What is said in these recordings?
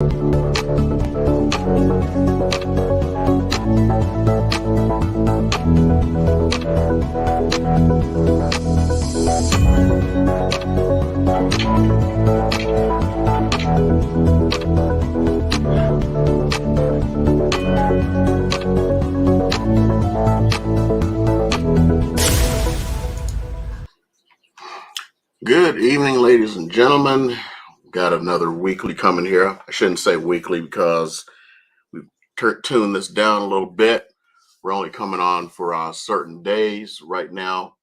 Good evening, ladies and gentlemen. Got another weekly coming here. I shouldn't say weekly because we've tuned this down a little bit. We're only coming on for certain days right now.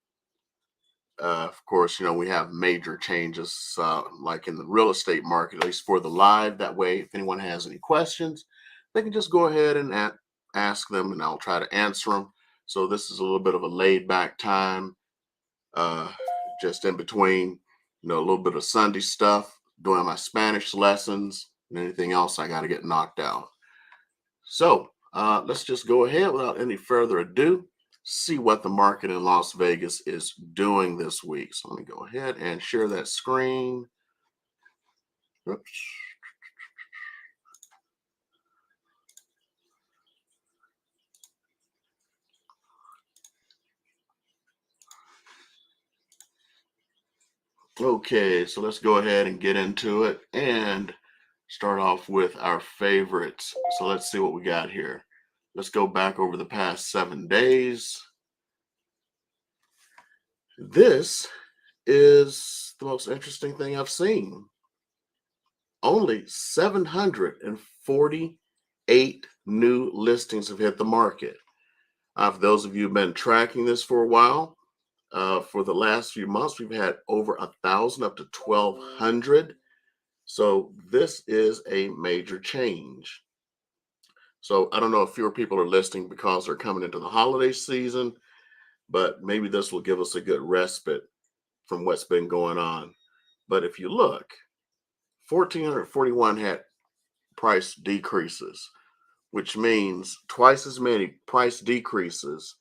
Of course, we have major changes like in the real estate market, at least for the live. That way, if anyone has any questions, they can just go ahead and ask them and I'll try to answer them. So this is a little bit of a laid back time. Just in between, a little bit of Sunday stuff, doing my Spanish lessons, and anything else I got to get knocked out. So let's just go ahead without any further ado, see what the market in Las Vegas is doing this week. So let me go ahead and share that screen. Oops. Okay, so let's go ahead and get into it and start off with our favorites. So let's see what we got here. Let's go back over the past 7 days. This is the most interesting thing I've seen. Only 748 new listings have hit the market. For those of you who've been tracking this for a while, for the last few months, we've had over 1,000 up to 1,200. So this is a major change. So I don't know if fewer people are listing because they're coming into the holiday season, but maybe this will give us a good respite from what's been going on. But if you look, 1,441 had price decreases, which means twice as many price decreases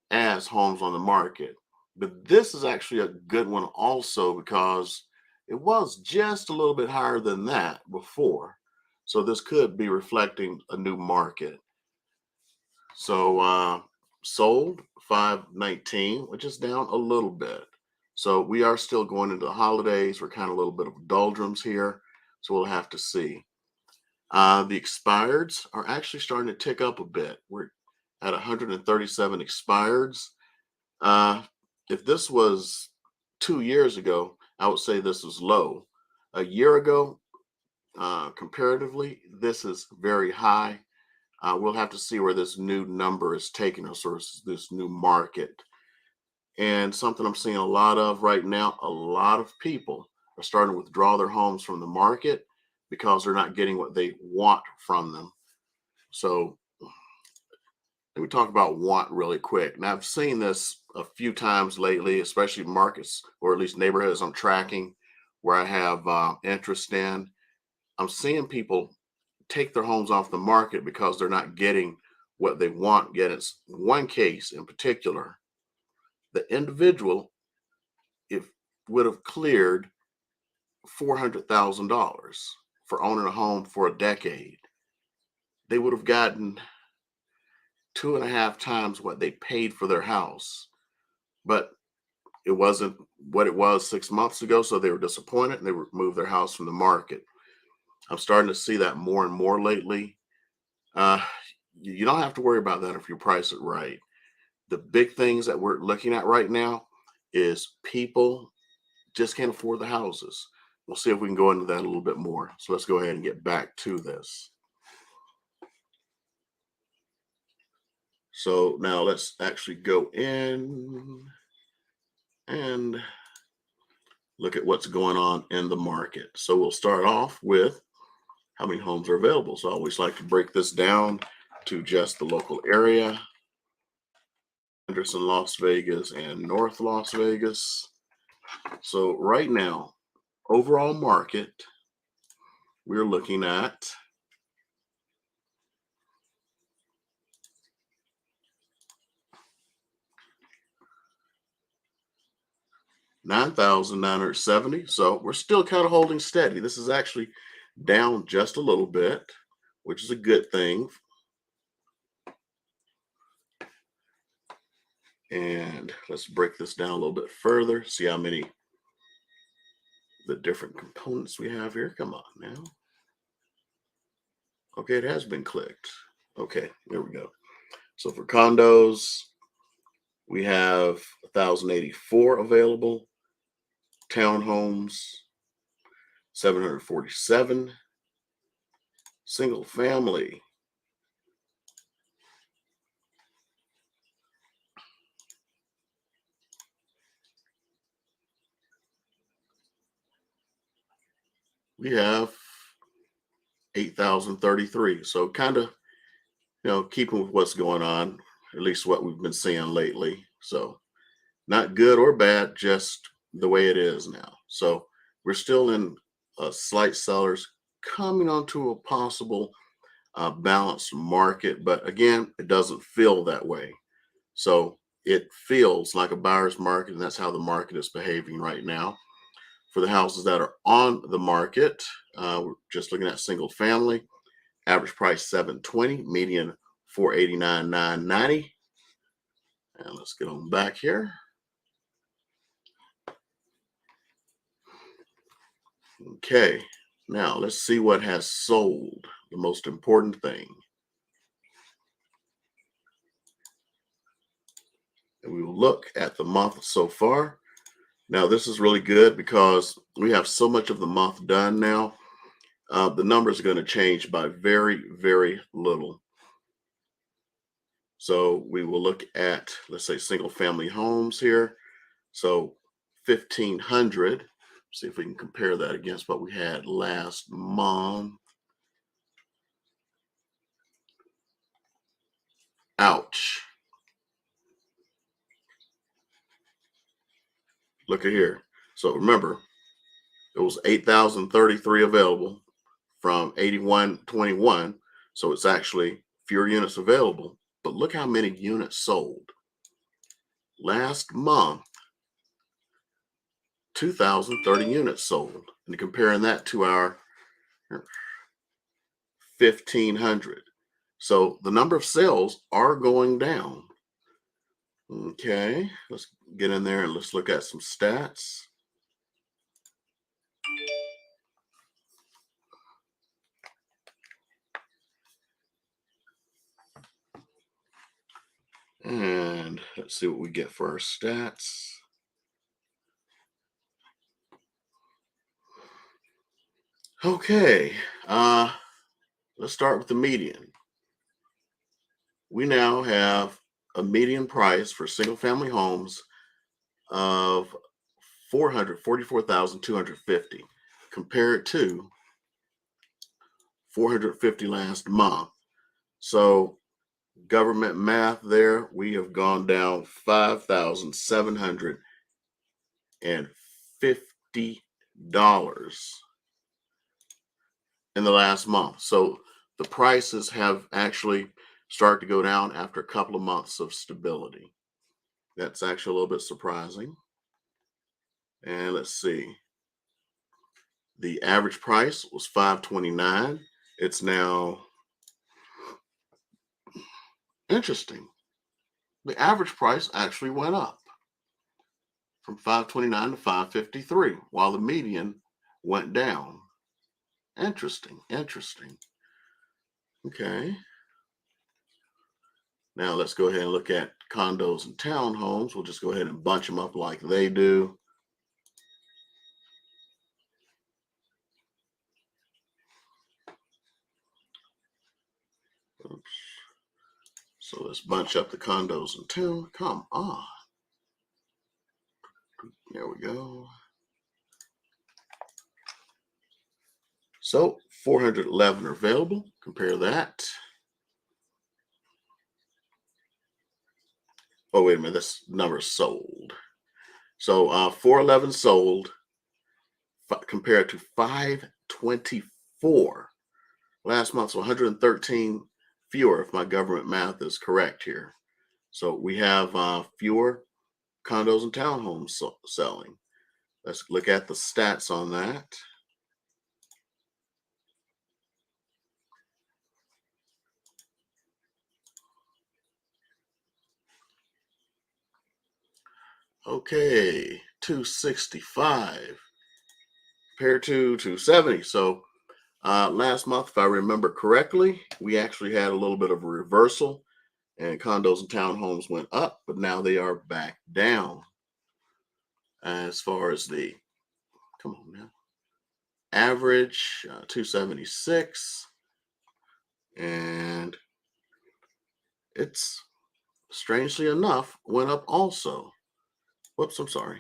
as homes on the market. But this is actually a good one also because it was just a little bit higher than that before. So this could be reflecting a new market. So sold 519, which is down a little bit. So we are still going into the holidays. We're kind of a little bit of doldrums here. So we'll have to see. The expireds are actually starting to tick up a bit. We're at 137 expireds. If this was 2 years ago, I would say this was low. A year ago, comparatively, this is very high. We'll have to see where this new number is taking us, or this new market. And something I'm seeing a lot of right now, a lot of people are starting to withdraw their homes from the market because they're not getting what they want from them. So let me talk about want really quick. Now, I've seen this a few times lately, especially markets or at least neighborhoods I'm tracking where I have interest in. I'm seeing people take their homes off the market because they're not getting what they want. Yet it's one case in particular. The individual, if would have cleared $400,000 for owning a home for a decade, they would have gotten 2.5 times what they paid for their house. But it wasn't what it was 6 months ago, so they were disappointed and they removed their house from the market. I'm starting to see that more and more lately. You don't have to worry about that if you price it right. The big things that we're looking at right now is people just can't afford the houses. We'll see if we can go into that a little bit more. So let's go ahead and get back to this. So now let's actually go in and look at what's going on in the market. So we'll start off with how many homes are available. So I always like to break this down to just the local area. Henderson, Las Vegas, and North Las Vegas. So right now, overall market, we're looking at 9,970. So we're still kind of holding steady. This is actually down just a little bit, which is a good thing. And let's break this down a little bit further, see how many the different components we have here. Come on now. Okay, it has been clicked. Okay, there we go. So for condos, we have 1,084 available. Townhomes, 747. Single family, we have 8,033. So kind of, keeping with what's going on, at least what we've been seeing lately. So not good or bad, just the way it is now. So we're still in slight sellers coming onto a possible balanced market, but again, it doesn't feel that way. So it feels like a buyer's market, and that's how the market is behaving right now. For the houses that are on the market, we're just looking at single family. Average price 720, median 489,990. And let's get on back here. Okay, now let's see what has sold, the most important thing. And we will look at the month so far. Now, this is really good because we have so much of the month done now. The numbers are going to change by very, very little. So we will look at, let's say, single family homes here. So 1,500. See if we can compare that against what we had last month. Ouch. Look at here. So remember, it was 8,033 available from 8,121. So it's actually fewer units available. But look how many units sold. Last month, 2,030 units sold. And comparing that to our 1,500. So the number of sales are going down. Okay, let's get in there and let's look at some stats. And let's see what we get for our stats. Okay, let's start with the median. We now have a median price for single family homes of 444,250 compared to 450 last month. So government math there, we have gone down $5,750 in the last month. So the prices have actually started to go down after a couple of months of stability. That's actually a little bit surprising. And let's see. The average price was $529. It's now interesting. The average price actually went up from $529 to $553, while the median went down. Interesting, interesting. Okay. Now let's go ahead and look at condos and townhomes. We'll just go ahead and bunch them up like they do. Oops. So let's bunch up the condos and town. Come on. There we go. So 411 are available. Compare that. Oh, wait a minute. This number is sold. So 411 sold compared to 524 last month. So 113 fewer, if my government math is correct here. So we have fewer condos and townhomes selling. Let's look at the stats on that. Okay, 265 compared to 270. So last month, if I remember correctly, we actually had a little bit of a reversal and condos and townhomes went up, but now they are back down as far as the, come on now, average 276. And it's strangely enough went up also. Whoops, I'm sorry.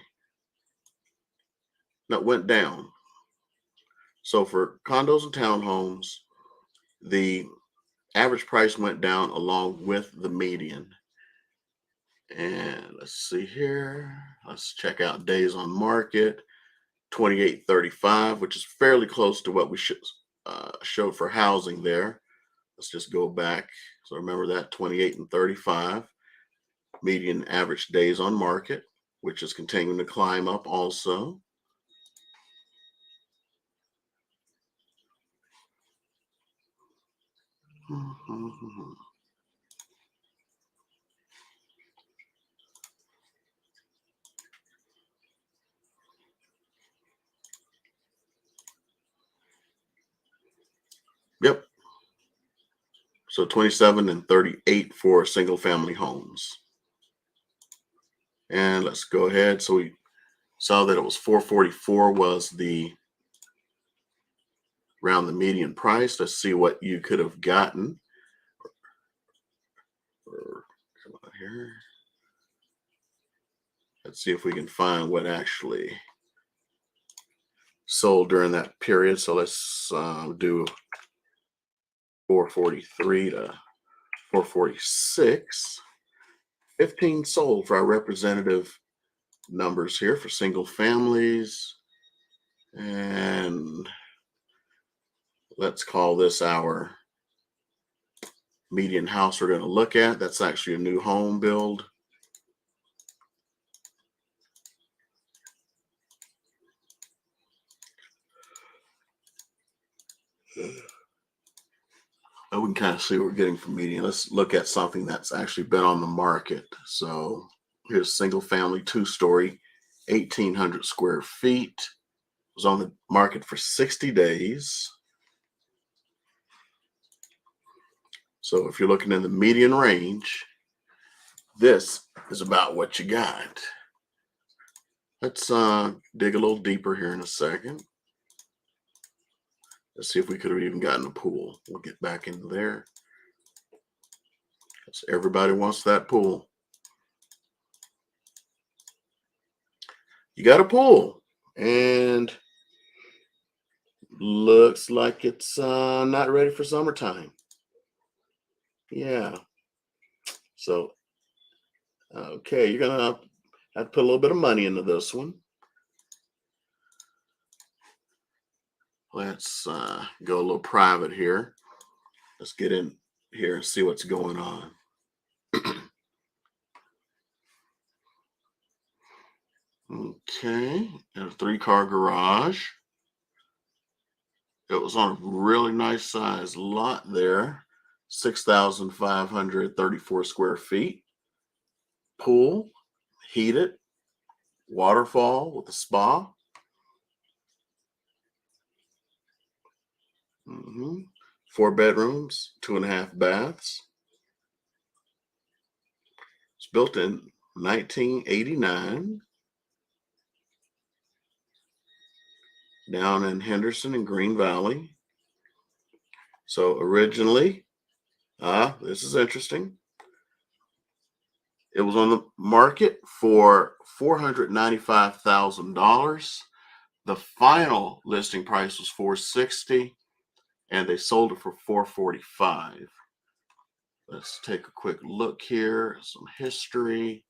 No, went down. So for condos and townhomes, the average price went down along with the median. And let's see here. Let's check out days on market. 2835, which is fairly close to what we showed for housing there. Let's just go back. So remember that 28 and 35. Median average days on market, which is continuing to climb up also. Yep. So 27 and 38 for single family homes. And let's go ahead. So we saw that it was 444 was the around the median price. Let's see what you could have gotten. Come on here. Let's see if we can find what actually sold during that period. So let's do 443 to 446. 15 sold for our representative numbers here for single families. And let's call this our median house we're going to look at. That's actually a new home build. We can kind of see what we're getting from median. Let's look at something that's actually been on the market. So here's single family, 2-story, 1,800 square feet. It was on the market for 60 days. So if you're looking in the median range, this is about what you got. Let's dig a little deeper here in a second. Let's see if we could have even gotten a pool. We'll get back into there. Because everybody wants that pool. You got a pool. And looks like it's not ready for summertime. Yeah. So, okay, you're going to have to put a little bit of money into this one. Let's go a little private here. Let's get in here and see what's going on. Okay, and a 3-car garage. It was on a really nice size lot there, 6,534 square feet. Pool, heated, waterfall with a spa. 4 bedrooms, 2.5 baths. It's built in 1989. Down in Henderson and Green Valley. So originally, this is interesting. It was on the market for $495,000. The final listing price was $460,000, and they sold it for $445,000. Let's take a quick look here. Some history.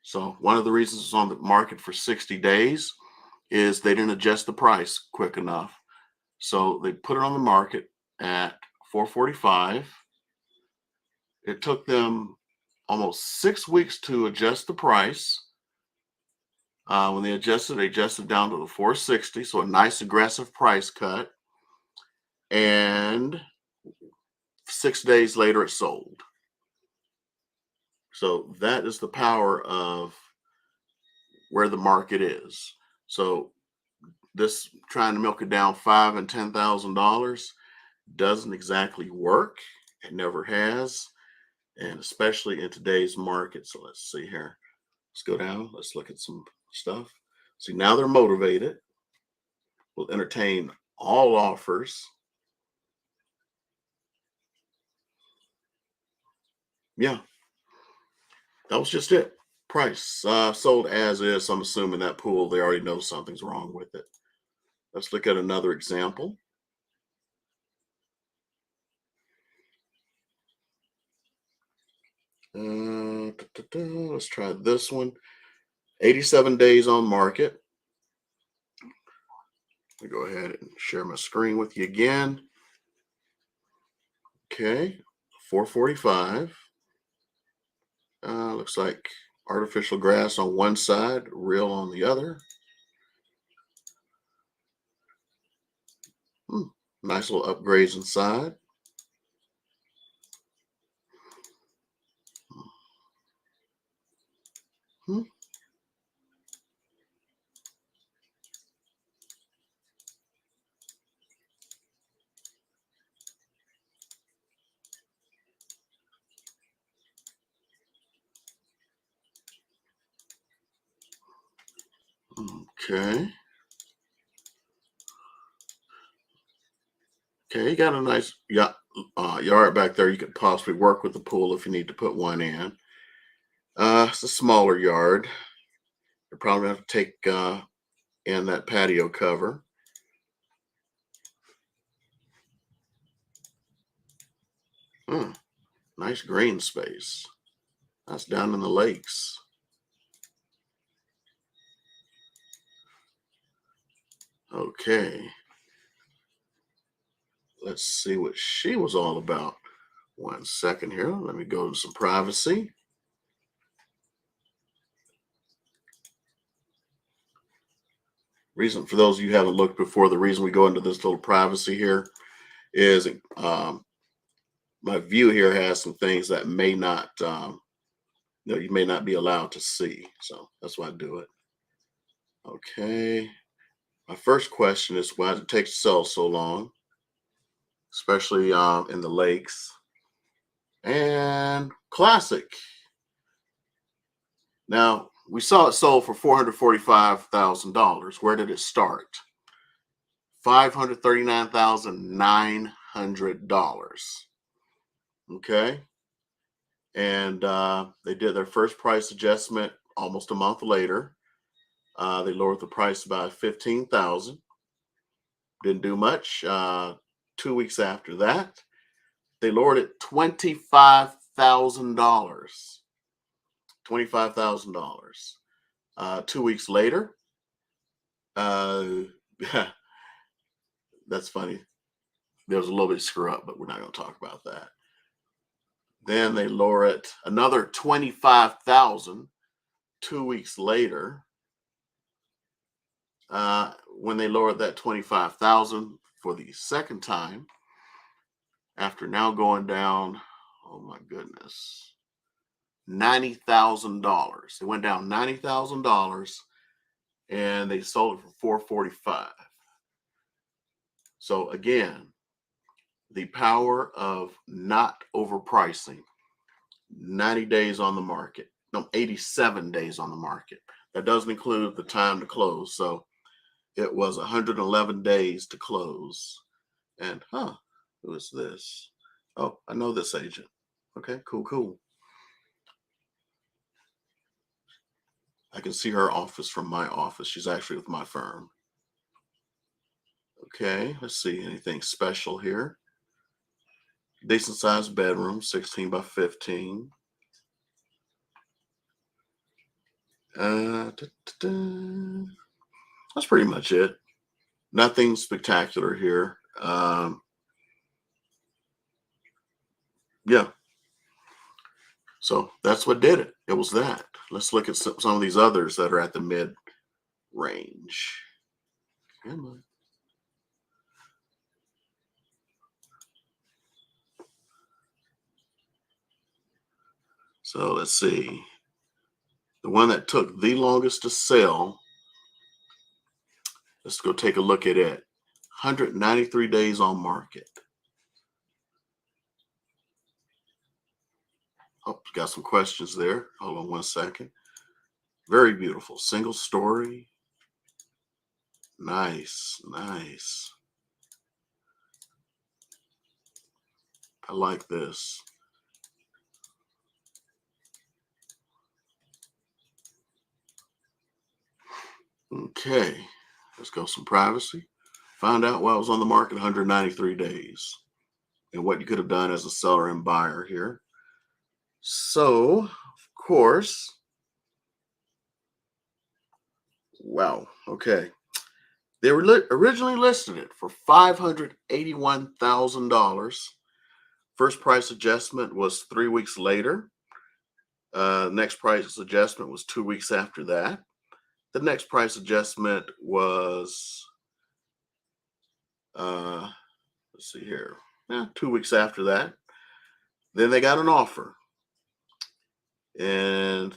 So one of the reasons it's on the market for 60 days is they didn't adjust the price quick enough. So they put it on the market at $445,000. It took them almost 6 weeks to adjust the price. When they adjusted down to the $460,000. So a nice aggressive price cut. And 6 days later, it sold. So that is the power of where the market is. So this trying to milk it down $5,000 and $10,000 doesn't exactly work. It never has, and especially in today's market. So let's see here. Let's go down. Let's look at some stuff. See, now they're motivated. We'll entertain all offers. Yeah, that was just it. Price sold as is. I'm assuming that pool, they already know something's wrong with it. Let's look at another example. Let's try this one. 87 days on market. Let me go ahead and share my screen with you again. Okay, 445. Looks like artificial grass on one side, real on the other. Nice little upgrades inside. Hmm, Okay. Okay, you got a nice yard back there. You could possibly work with the pool if you need to put one in. It's a smaller yard. You probably have to take in that patio cover. Hmm, nice green space. That's down in the lakes. Okay, let's see what she was all about. One second here. Let me go to some privacy. Reason for those of you who haven't looked before, the reason we go into this little privacy here is my view here has some things that may not, you may not be allowed to see. So that's why I do it. Okay. My first question is why does it take to sell so long, especially in the lakes? And classic. Now, we saw it sold for $445,000. Where did it start? $539,900. Okay. And they did their first price adjustment almost a month later. They lowered the price by 15,000. Didn't do much. 2 weeks after that, they lowered it $25,000. $25,000. 2 weeks later, uh, that's funny. There was a little bit of screw up, but we're not going to talk about that. Then they lower it another 25,000 2 weeks later. When they lowered that 25,000 for the second time, after now going down, oh my goodness, $90,000. It went down $90,000, and they sold it for 445. So again, the power of not overpricing. 90 days on the market. No, 87 days on the market. That doesn't include the time to close. So it was 111 days to close. And who is this? Oh, I know this agent. Okay, cool, cool. I can see her office from my office. She's actually with my firm. Okay, let's see anything special here. Decent sized bedroom, 16 by 15. That's pretty much it. Nothing spectacular here. Yeah, so that's what did it. It was that. Let's look at some of these others that are at the mid range. Come on. So let's see. The one that took the longest to sell, let's go take a look at it. 193 days on market. Oh, got some questions there. Hold on one second. Very beautiful. Single story. Nice, nice. I like this. Okay, let's go some privacy. Find out why it was on the market 193 days and what you could have done as a seller and buyer here. So, of course, wow, okay. They were originally listed it for $581,000. First price adjustment was 3 weeks later. Next price adjustment was 2 weeks after that. The next price adjustment was, uh, let's see here, 2 weeks after that. Then they got an offer. And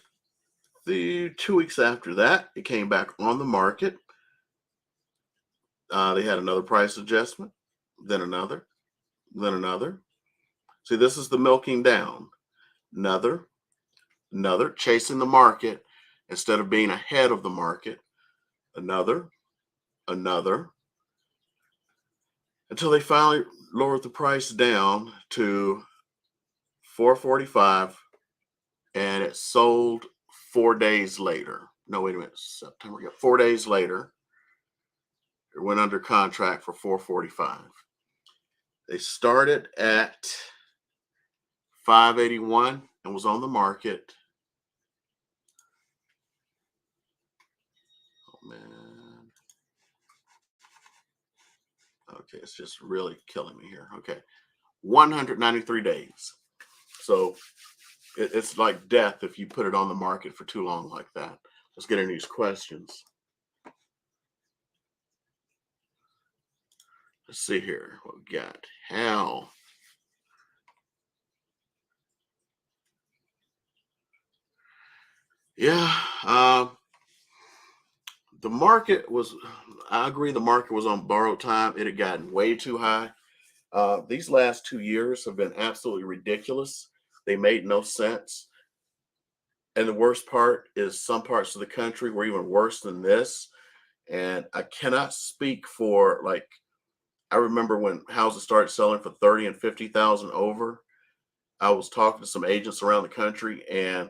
the 2 weeks after that, it came back on the market. They had another price adjustment, then another, then another. See, this is the milking down. Another, chasing the market instead of being ahead of the market. Another, until they finally lowered the price down to 445, and it sold 4 days later. No, wait a minute, September. Yeah, 4 days later, it went under contract for 445. They started at 581 and was on the market. Oh man. Okay, it's just really killing me here. Okay. 193 days. So it's like death if you put it on the market for too long like that. Let's get into these questions. Let's see here what we got. How? Yeah, the market was, I agree, the market was on borrowed time. It had gotten way too high. These last 2 years have been absolutely ridiculous. They made no sense. And the worst part is some parts of the country were even worse than this. And I cannot speak for, like, I remember when houses started selling for 30 and 50,000 over. I was talking to some agents around the country, and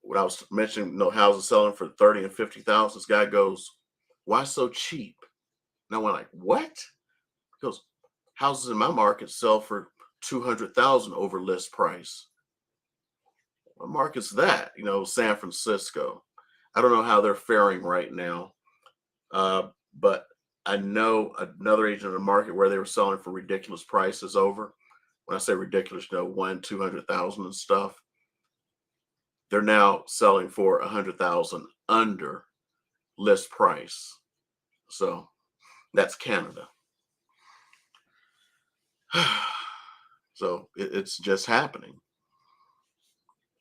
when I was mentioning, houses selling for 30 and 50,000, this guy goes, "Why so cheap?" And I went like, "What?" He goes, "Houses in my market sell for 200,000 over list price." What market's that? San Francisco. I don't know how they're faring right now, but I know another agent in the market where they were selling for ridiculous prices over. When I say ridiculous, 200,000 and stuff. They're now selling for 100,000 under list price. So that's Canada. So it's just happening.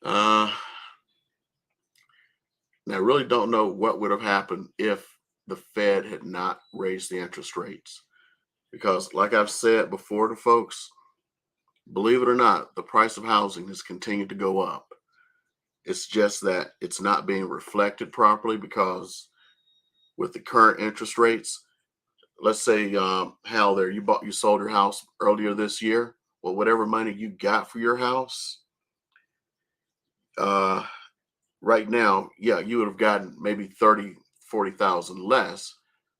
Now, I really don't know what would have happened if the Fed had not raised the interest rates. Because, like I've said before to folks, believe it or not, the price of housing has continued to go up. It's just that it's not being reflected properly because with the current interest rates, let's say, Hal, there, you sold your house earlier this year. Well, whatever money you got for your house, uh, right now, yeah, you would have gotten maybe 30, 40,000 less.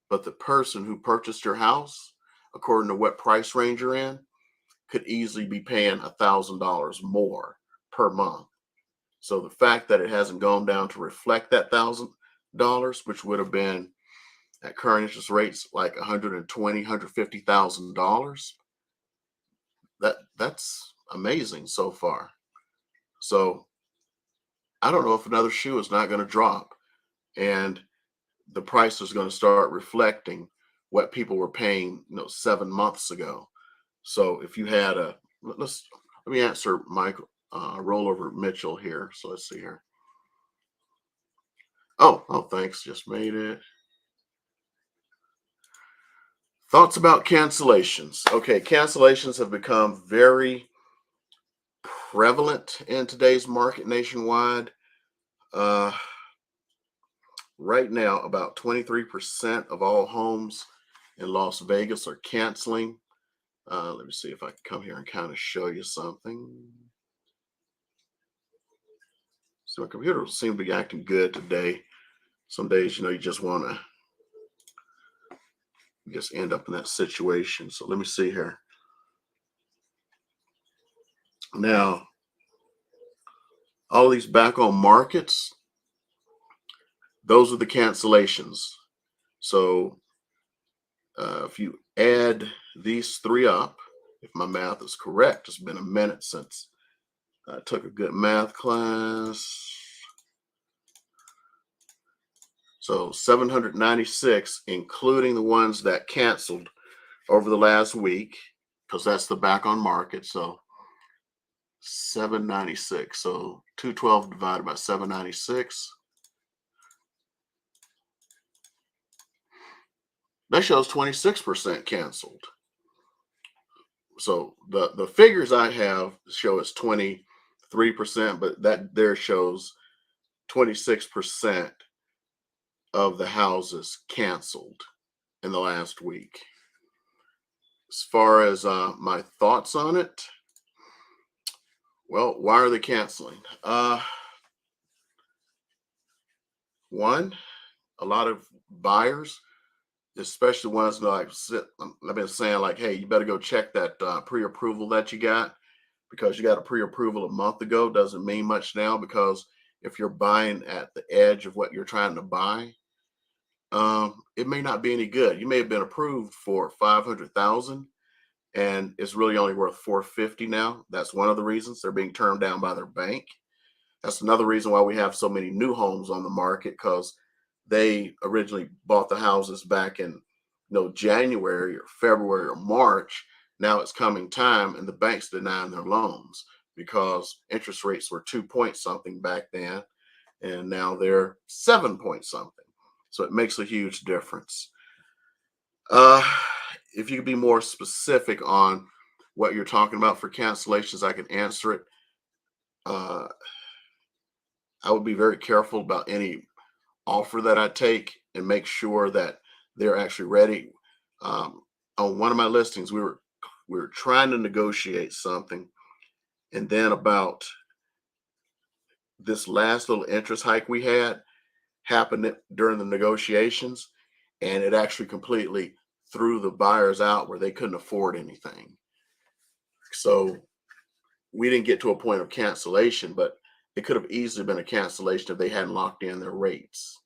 But the person who purchased your house, according to what price range you're in, could easily be paying $1,000 more per month. So the fact that it hasn't gone down to reflect that $1,000, which would have been at current interest rates like 120, $150,000, that's amazing so far. So I don't know if another shoe is not going to drop, and the price is going to start reflecting what people were paying, 7 months ago. So if you had let me answer Michael. rollover Mitchell here. So let's see here. Oh, thanks. Just made it. Thoughts about cancellations. Okay, cancellations have become very prevalent in today's market nationwide. Uh, right now, about 23% of all homes in Las Vegas are canceling. Let me see if I can come here and kind of show you something. So my computer seems to be acting good today. Some days, you just want to just end up in that situation. So let me see here. Now, all these back on markets, those are the cancellations. So if you add these three up, if my math is correct, it's been a minute since I took a good math class. So 796, including the ones that canceled over the last week, because that's the back on market. So 796. So 212 divided by 796. That shows 26% canceled. So the figures I have show it's 23%, but that there shows 26% of the houses canceled in the last week. As far as my thoughts on it, well, why are they canceling? One, a lot of buyers, especially ones that I've been saying like, hey, you better go check that pre-approval that you got, because you got a pre-approval a month ago doesn't mean much now, because if you're buying at the edge of what you're trying to buy, it may not be any good. You may have been approved for 500,000 and it's really only worth 450 now. That's one of the reasons they're being turned down by their bank. That's another reason why we have so many new homes on the market, because they originally bought the houses back in January or February or March. Now it's coming time and the bank's denying their loans because interest rates were 2 point something back then, and now they're 7 point something. So it makes a huge difference. Uh, if you could be more specific on what you're talking about for cancellations, I can answer it. Uh, I would be very careful about any offer that I take and make sure that they're actually ready. On one of my listings, we were trying to negotiate something, and then about this last little interest hike we had happened during the negotiations, and it actually completely threw the buyers out where they couldn't afford anything. So we didn't get to a point of cancellation, but it could have easily been a cancellation if they hadn't locked in their rates.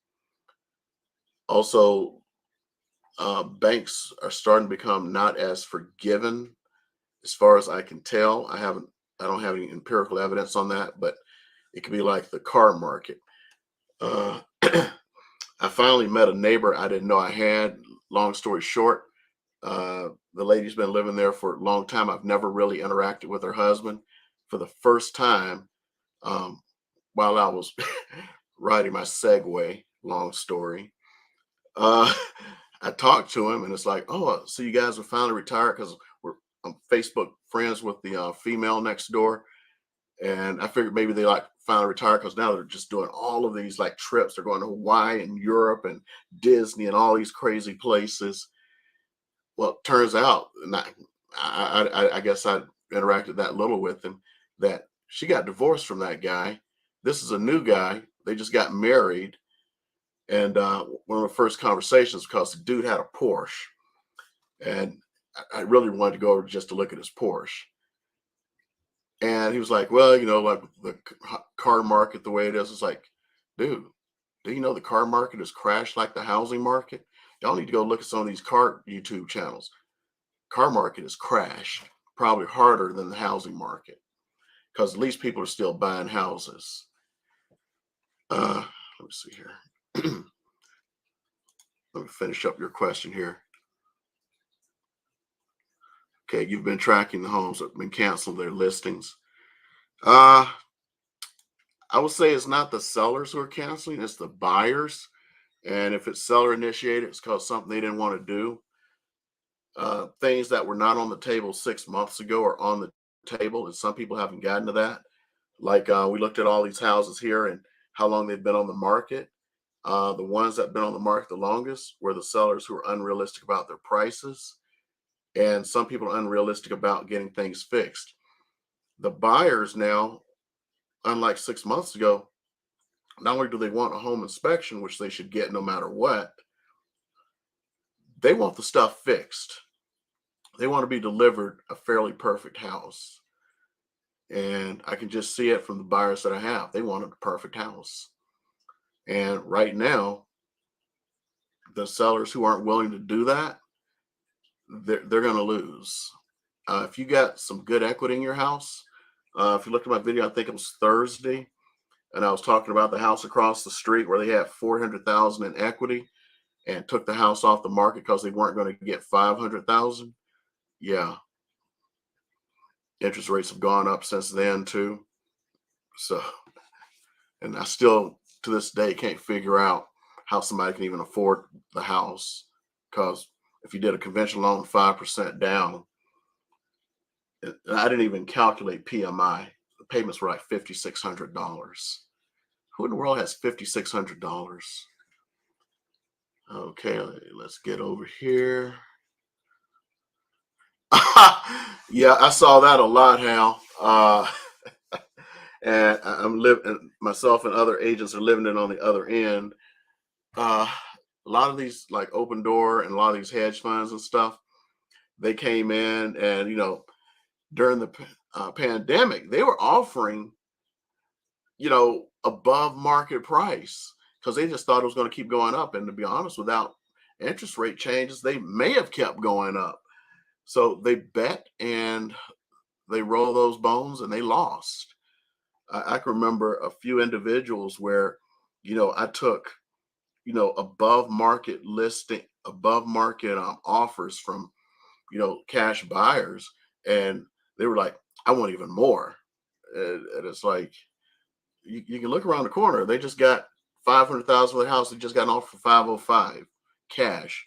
Also, banks are starting to become not as forgiving, as far as I can tell. I don't have any empirical evidence on that, but it could be like the car market. Uh, I finally met a neighbor I didn't know I had. Long story short, the lady's been living there for a long time. I've never really interacted with her husband. For the first time, um, while I was riding my Segway, long story, uh, I talked to him, and it's like, oh, so you guys are finally retired, because I'm Facebook friends with the female next door, and I figured maybe they like finally retired because now they're just doing all of these like trips. They're going to Hawaii and Europe and Disney and all these crazy places. Well, it turns out, and I guess I interacted that little with him, that she got divorced from that guy. This is a new guy. They just got married. And one of the first conversations, because the dude had a Porsche, and I really wanted to go over just to look at his Porsche. And he was like, well, like the car market, the way it is, it's like, dude, do you know the car market has crashed like the housing market? Y'all need to go look at some of these car YouTube channels. Car market has crashed probably harder than the housing market, because at least people are still buying houses. Let me see here. Let me finish up your question here. Okay, you've been tracking the homes that have been canceled their listings. Uh, I would say it's not the sellers who are canceling, it's the buyers. And if it's seller initiated, it's because something they didn't want to do. Things that were not on the table 6 months ago are on the table, and some people haven't gotten to that. Like we looked at all these houses here and how long they've been on the market. The ones that have been on the market the longest were the sellers who are unrealistic about their prices, and some people are unrealistic about getting things fixed. The buyers now, unlike 6 months ago, not only do they want a home inspection, which they should get no matter what, they want the stuff fixed. They want to be delivered a fairly perfect house. And I can just see it from the buyers that I have. They wanted a perfect house. And right now, the sellers who aren't willing to do that, they're going to lose. If you got some good equity in your house, if you looked at my video, I think it was Thursday, and I was talking about the house across the street where they had 400,000 in equity and took the house off the market because they weren't going to get 500,000. Yeah, interest rates have gone up since then too. So, and I still to this day can't figure out how somebody can even afford the house, because if you did a conventional loan 5% down, and I didn't even calculate PMI, the payments were like $5,600. Who in the world has $5,600? Okay, let's get over here. Yeah, I saw that a lot, Hal. And I'm living, myself and other agents are living it on the other end. Uh, a lot of these, like Open Door and a lot of these hedge funds and stuff, they came in and, during the pandemic, they were offering, above market price because they just thought it was going to keep going up. And to be honest, without interest rate changes, they may have kept going up. So they bet and they roll those bones and they lost. I can remember a few individuals where, I took, above market listing, above market offers from, cash buyers, and they were like, I want even more. And it's like, you can look around the corner. They just got 500,000 for the house. They just got an offer for 505 cash,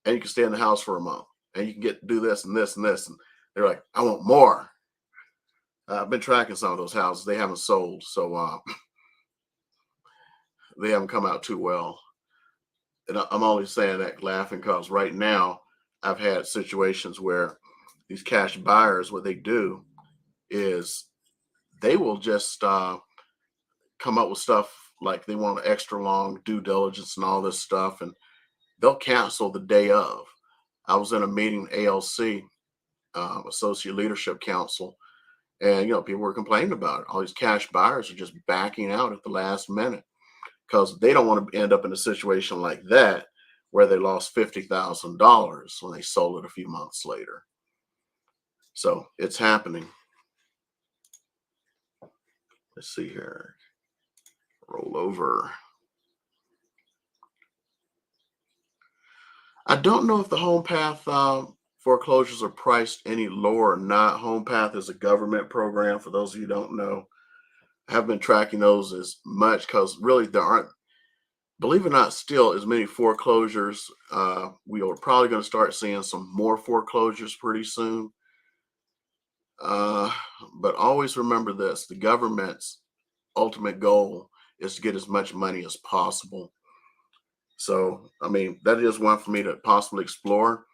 and you can stay in the house for a month, and you can get do this and this and this. And they're like, I want more. I've been tracking some of those houses. They haven't sold, so they haven't come out too well. And I'm only saying that laughing because right now I've had situations where these cash buyers, what they do is they will just come up with stuff like they want an extra long due diligence and all this stuff, and they'll cancel the day of. I was in a meeting, ALC, Associate Leadership Council, and people were complaining about it. All these cash buyers are just backing out at the last minute because they don't want to end up in a situation like that where they lost $50,000 when they sold it a few months later. So it's happening. Let's see here. Roll over. I don't know if the Home Path foreclosures are priced any lower or not. Home Path is a government program, for those of you who don't know. I have been tracking those as much because really there aren't, believe it or not, still as many foreclosures. We are probably going to start seeing some more foreclosures pretty soon. Uh, but always remember this, the government's ultimate goal is to get as much money as possible. So, I mean, that is one for me to possibly explore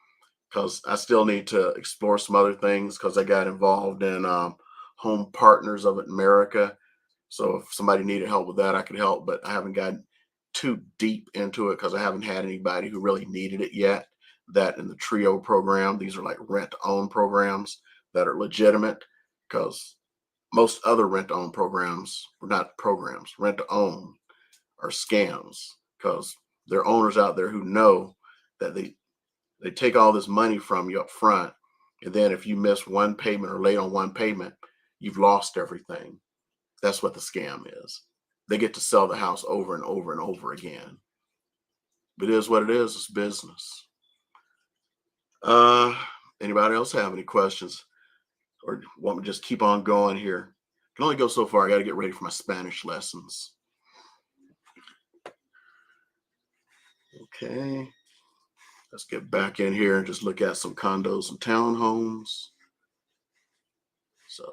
because I still need to explore some other things because I got involved in Home Partners of America. So if somebody needed help with that, I could help, but I haven't gotten too deep into it because I haven't had anybody who really needed it yet. That in the TRIO program, these are like rent-to-own programs that are legitimate, because most other rent-to-own programs, or not programs, rent-to-own are scams because there are owners out there who know that they take all this money from you up front, and then if you miss one payment or late on one payment, you've lost everything. That's what the scam is. They get to sell the house over and over and over again. But it is what it is. It's business. Uh, Anybody else have any questions, or want me to just keep on going here? Can only go so far. I got to get ready for my Spanish lessons. Okay. Let's get back in here and just look at some condos and townhomes. So,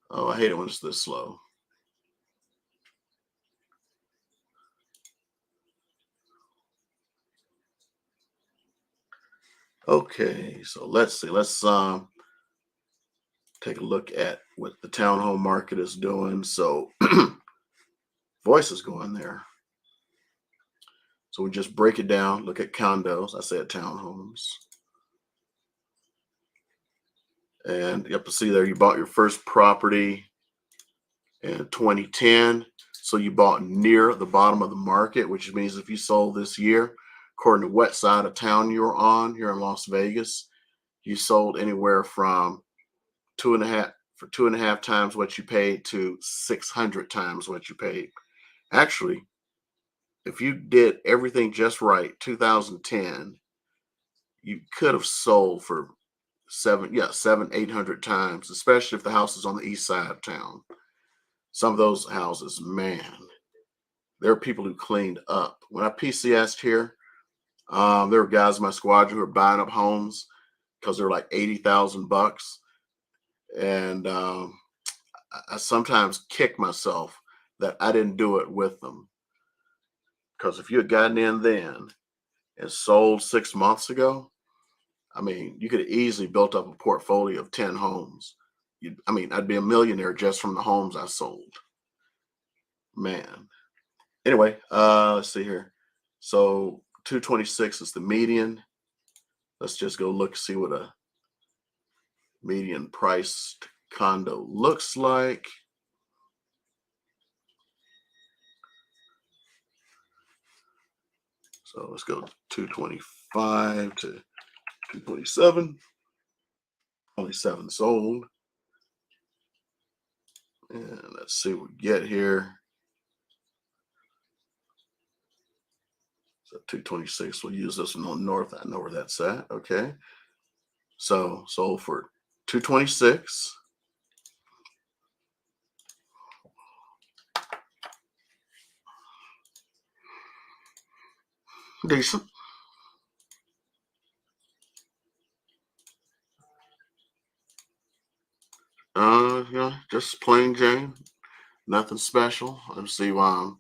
oh, I hate it when it's this slow. Okay, so let's see. Let's take a look at what the townhome market is doing. So, voice is going there. So we just break it down. Look at condos. I said townhomes. And you have to see there you bought your first property in 2010. So you bought near the bottom of the market, which means if you sold this year, according to what side of town you're on here in Las Vegas, you sold anywhere from 2.5 times what you paid to 600 times what you paid. Actually, if you did everything just right, 2010, you could have sold for 800 times, especially if the house is on the east side of town. Some of those houses, man, there are people who cleaned up. When I PCS'd here, there were guys in my squadron who were buying up homes because they're like 80,000 bucks. And I sometimes kick myself that I didn't do it with them. Because if you had gotten in then and sold 6 months ago, I mean, you could have easily built up a portfolio of 10 homes. I'd be a millionaire just from the homes I sold. Man. Anyway, let's see here. So 226 is the median. Let's just go look, see what a median priced condo looks like. So let's go 225 to 227. Only 7 sold. And let's see what we get here. So 226, we'll use this one on north. I know where that's at. Okay. So sold for 226. Decent. Just plain Jane. Nothing special. Let's see why I'm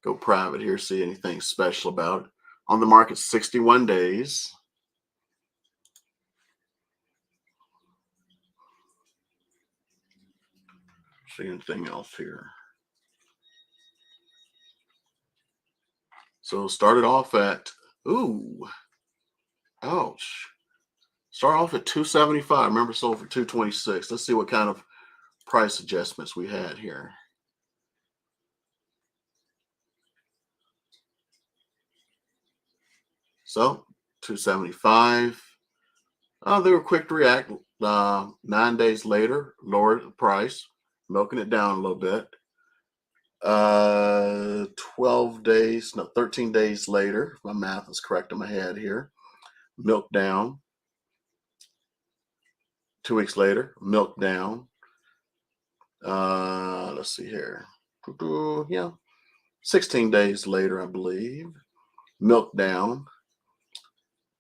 go private here, see anything special about it. On the market 61 days. See anything else here. So started off at, ooh, ouch. Start off at 275. Remember, sold for 226. Let's see what kind of price adjustments we had here. So 275. They were quick to react. 9 days later, lowered the price, milking it down a little bit. 12 days, no, 13 days later, if my math is correct in my head here, milk down. 2 weeks later, milk down. Let's see here. Yeah, 16 days later, I believe, milk down.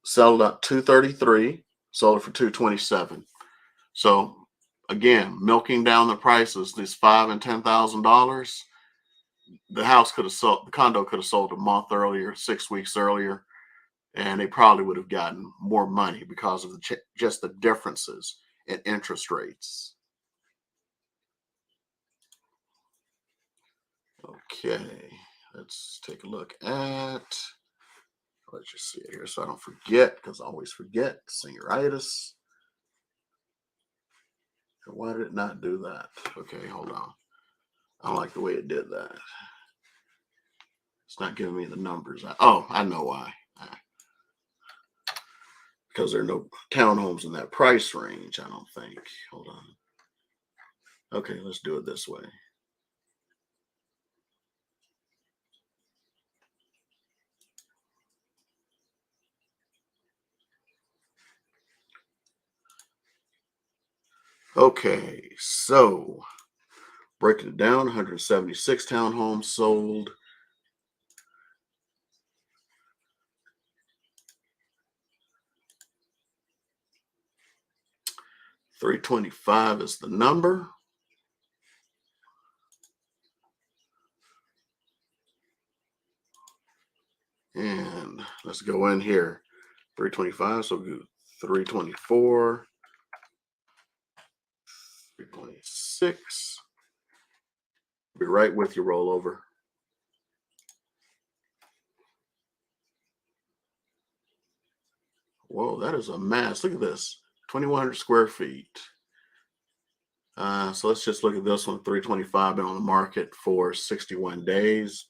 Sold at 233, sold it for 227. So again, milking down the prices, these $5,000 and $10,000. The house could have sold, the condo could have sold a month earlier, 6 weeks earlier, and they probably would have gotten more money because of just the differences in interest rates. Okay, let's take a look at, let's just see it here so I don't forget, because I always forget, senioritis. Why did it not do that? Okay, hold on. I don't like the way it did that. It's not giving me the numbers. Oh, I know why. Because there are no townhomes in that price range, I don't think. Hold on. Okay, let's do it this way. Okay, so breaking it down, 176 townhomes sold. $325 is the number. And let's go in here. 325, so good. 324, 326. Be right with you, rollover. Whoa, that is a mass. Look at this. 2,100 square feet. So let's just look at this one. 325 been on the market for 61 days.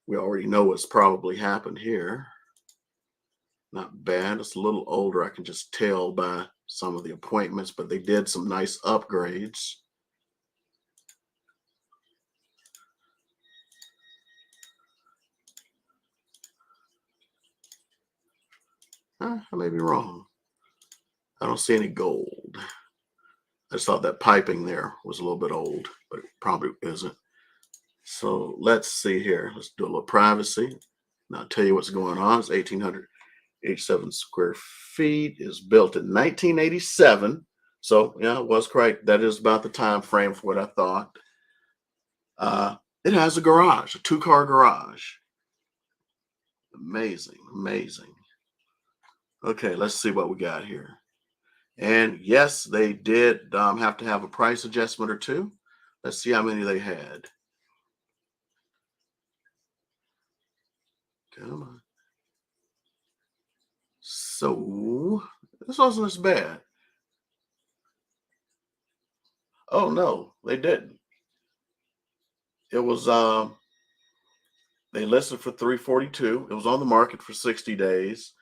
We already know what's probably happened here. Not bad. It's a little older. I can just tell by some of the appointments, but they did some nice upgrades. I may be wrong. I don't see any gold. I just thought that piping there was a little bit old, but it probably isn't. So let's see here. Let's do a little privacy. And I'll tell you what's going on. It's 1,887 square feet. Is built in 1987. So yeah, it was correct. That is about the time frame for what I thought. It has a garage, a two-car garage. Amazing, amazing. Okay, let's see what we got here. And yes, they did have to have a price adjustment or two. Let's see how many they had. Come on. So this wasn't as bad. Oh no, they didn't. It was they listed for 342. It was on the market for 60 days.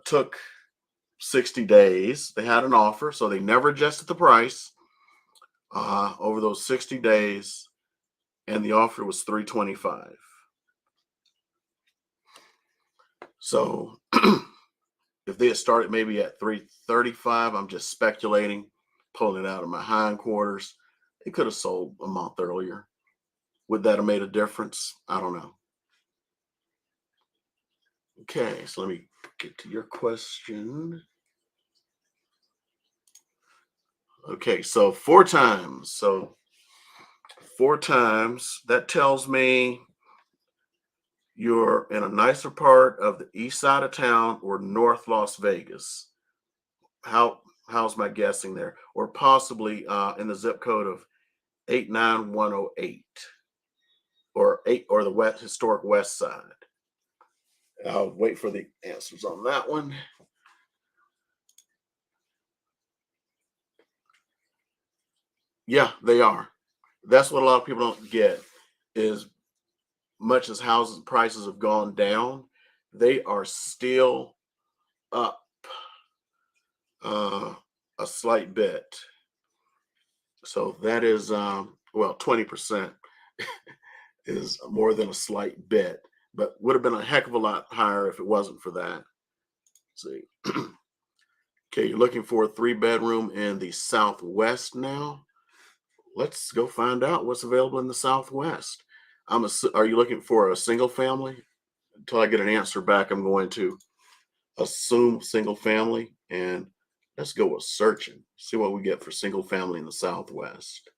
Took 60 days. They had an offer, so they never adjusted the price over those 60 days, and the offer was 325. So if they had started maybe at 335, I'm just speculating, pulling it out of my hindquarters. It could have sold a month earlier. Would that have made a difference? I don't know. Okay, so let me get to your question. Okay, so 4 times. So 4 times, that tells me you're in a nicer part of the east side of town or North Las Vegas. How's my guessing there? Or possibly in the zip code of 89108 or the west historic west side. I'll wait for the answers on that one. Yeah, they are. That's what a lot of people don't get is much as houses prices have gone down, they are still up uh, a slight bit. So that is well, 20% is more than a slight bit, but would have been a heck of a lot higher if it wasn't for that. Let's see. Okay, you're looking for a 3 bedroom in the Southwest now. Let's go find out what's available in the Southwest. Are you looking for a single family? Until I get an answer back, I'm going to assume single family, and let's go with searching. See what we get for single family in the Southwest.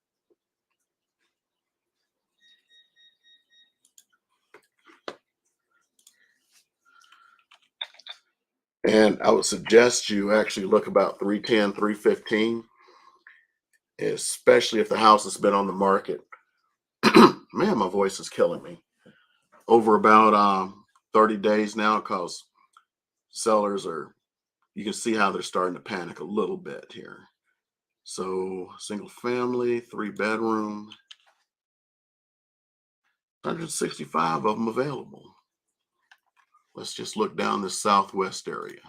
And I would suggest you actually look about 310, 315, especially if the house has been on the market. Man, my voice is killing me. Over about 30 days now, because sellers are, you can see how they're starting to panic a little bit here. So, single family, 3 bedroom, 165 of them available. Let's just look down the Southwest area.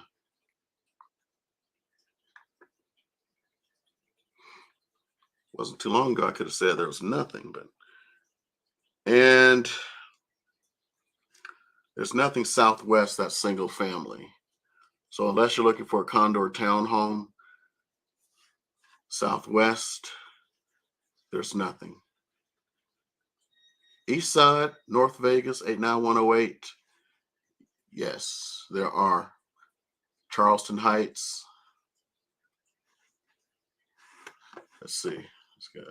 Wasn't too long ago I could have said there was nothing, but and there's nothing Southwest that's single family. So unless you're looking for a condo or townhome, Southwest, there's nothing. East side, North Vegas, 89108. Yes, there are. Charleston Heights. Let's see. Let's go.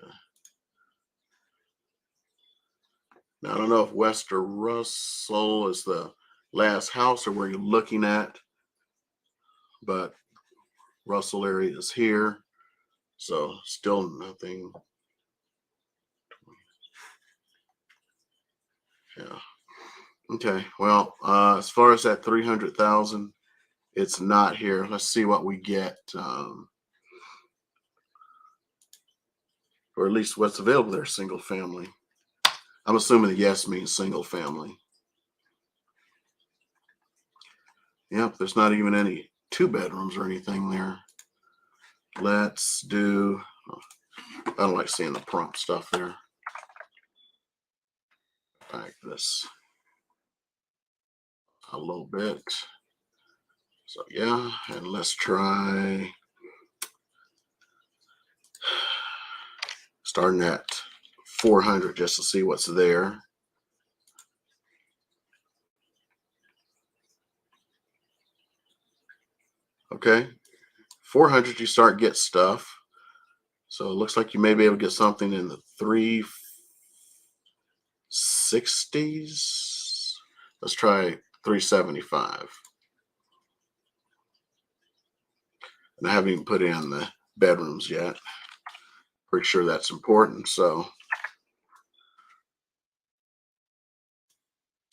Now, I don't know if Wester Russell is the last house or where you're looking at, but Russell area is here. So still nothing. Yeah. Okay. Well, as far as that 300,000, it's not here. Let's see what we get, or at least what's available there. Single family. I'm assuming the yes means single family. Yep. There's not even any 2 bedrooms or anything there. Let's do. I don't like seeing the prompt stuff there. Like this a little bit. So yeah, and let's try starting at 400 just to see what's there. Okay, 400 you start get stuff. So it looks like you may be able to get something in the 360s. Let's try 375. And I haven't even put in the bedrooms yet. Pretty sure that's important. So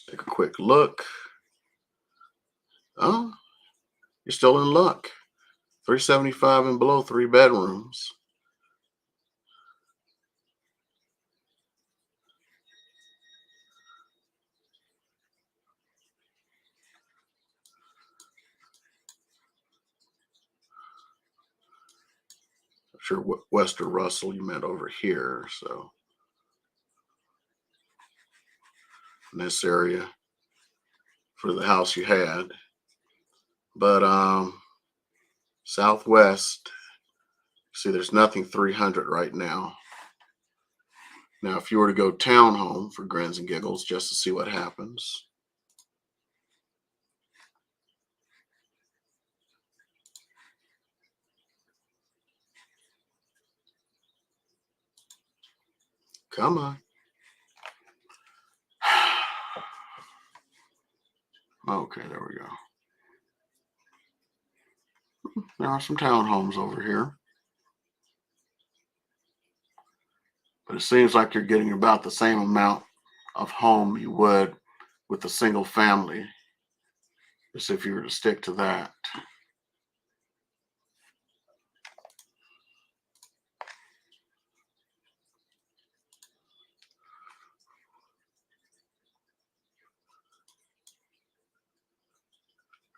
take a quick look. Oh, you're still in luck. 375 and below, 3 bedrooms. I'm sure Wester Russell you meant over here. So in this area for the house you had. But Southwest, see there's nothing 300 right now. Now, if you were to go townhome for grins and giggles just to see what happens. Come on. Okay, there we go. There are some townhomes over here. But it seems like you're getting about the same amount of home you would with a single family, as if you were to stick to that.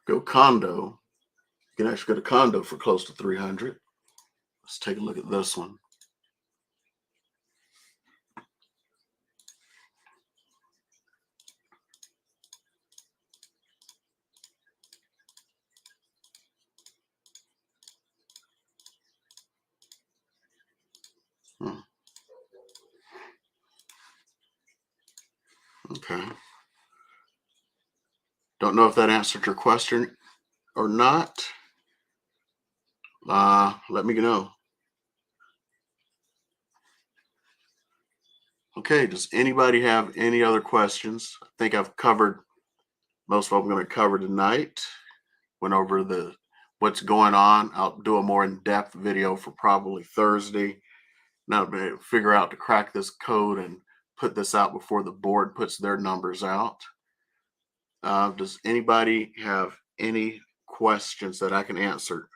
Go condo. You can actually go to condo for close to 300. Let's take a look at this one. Okay. Don't know if that answered your question or not. Let me know. Okay, does anybody have any other questions? I think I've covered most of what I'm going to cover tonight. Went over what's going on. I'll do a more in-depth video for probably Thursday. Now to figure out to crack this code and put this out before the board puts their numbers out. Does anybody have any questions that I can answer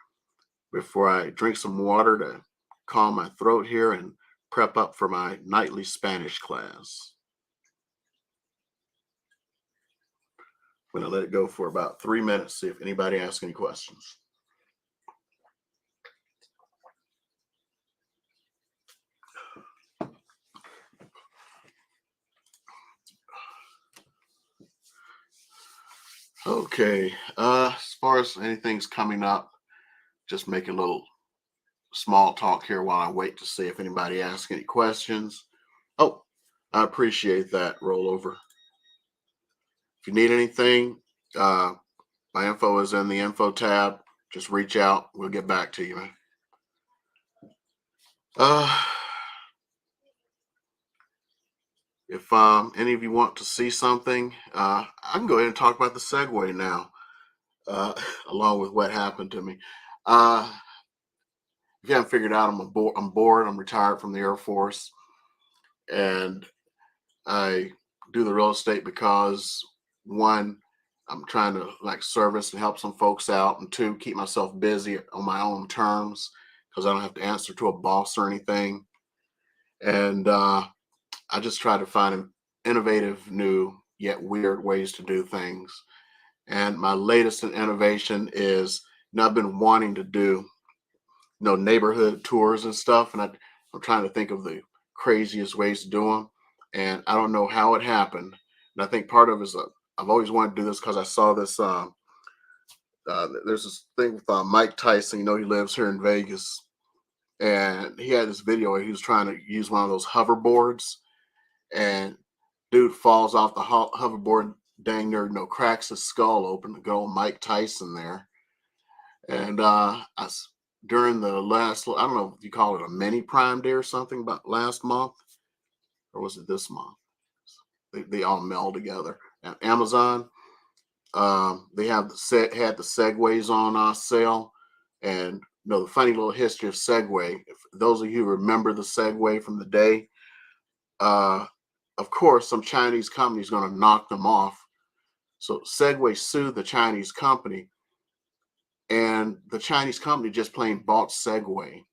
before I drink some water to calm my throat here and prep up for my nightly Spanish class? I'm going to let it go for about 3 minutes, see if anybody asks any questions. Okay, as far as anything's coming up, just make a little small talk here while I wait to see if anybody asks any questions. Oh, I appreciate that, rollover. If you need anything, uh, my info is in the info tab. Just reach out. We'll get back to you, man. Uh, if any of you want to see something, I can go ahead and talk about the Segway now, uh, along with what happened to me. If you haven't figured out, I'm bored. I'm retired from the Air Force, and I do the real estate because, one, I'm trying to like service and help some folks out, and two, keep myself busy on my own terms because I don't have to answer to a boss or anything. And I just try to find innovative, new yet weird ways to do things. And my latest innovation is, I've been wanting to do neighborhood tours and stuff, and I'm trying to think of the craziest ways to do them, and I don't know how it happened. And I think part of it is I've always wanted to do this because I saw this. There's this thing with Mike Tyson. He lives here in Vegas, and he had this video where he was trying to use one of those hoverboards, and dude falls off the hoverboard, dang near cracks his skull open. Good old Mike Tyson there, and during the last, I don't know if you call it a mini Prime Day or something, but last month, or was it this month? They all meld together. At Amazon, they had the Segways on sale, and the funny little history of Segway. If those of you who remember the Segway from the day, of course, some Chinese company is going to knock them off. So Segway sued the Chinese company, and the Chinese company just plain bought Segway.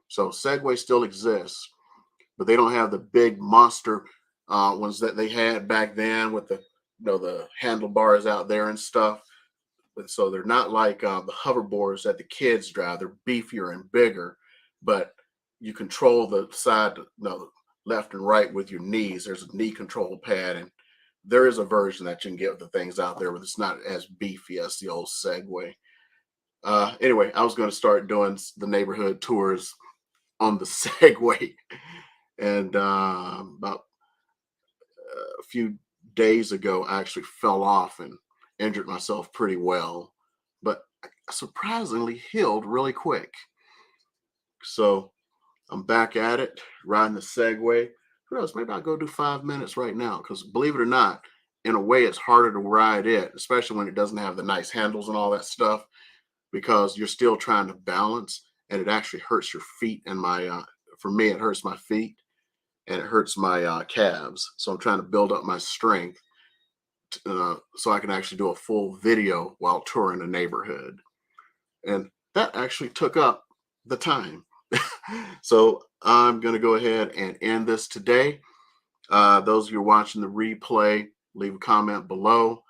So Segway still exists, but they don't have the big monster ones that they had back then with the handlebars out there and stuff. But so they're not like the hoverboards that the kids drive. They're beefier and bigger, but you control the side, left and right with your knees. There's a knee control pad, and there is a version that you can get with the things out there, but it's not as beefy as the old Segway. Anyway, I was going to start doing the neighborhood tours on the Segway, and about a few days ago, I actually fell off and injured myself pretty well, but surprisingly healed really quick. So I'm back at it, riding the Segway. Who knows? Maybe I'll go do 5 minutes right now, because believe it or not, in a way, it's harder to ride it, especially when it doesn't have the nice handles and all that stuff, because you're still trying to balance, and it actually hurts your feet. And for me, it hurts my feet and it hurts my calves. So I'm trying to build up my strength so I can actually do a full video while touring the neighborhood. And that actually took up the time. So I'm going to go ahead and end this today. Those of you watching the replay, leave a comment below.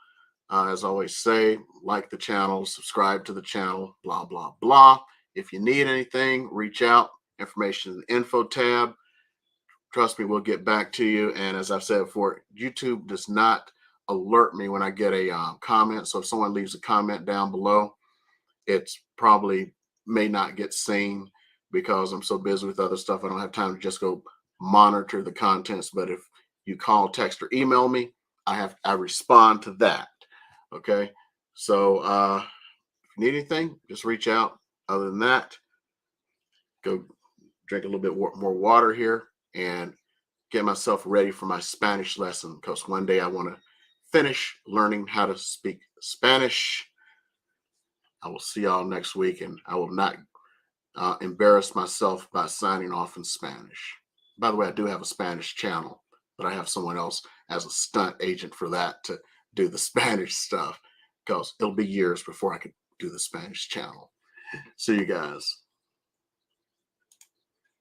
As I always say, like the channel, subscribe to the channel, blah, blah, blah. If you need anything, reach out. Information in the info tab. Trust me, we'll get back to you. And as I've said before, YouTube does not alert me when I get a comment. So if someone leaves a comment down below, it's probably may not get seen because I'm so busy with other stuff. I don't have time to just go monitor the contents. But if you call, text, or email me, I respond to that. Okay. So if you need anything, just reach out. Other than that, go drink a little bit more water here and get myself ready for my Spanish lesson, because one day I want to finish learning how to speak Spanish. I will see y'all next week, and I will not embarrass myself by signing off in Spanish. By the way, I do have a Spanish channel, but I have someone else as a stunt agent for that to do the Spanish stuff, because it'll be years before I can do the Spanish channel. See you guys.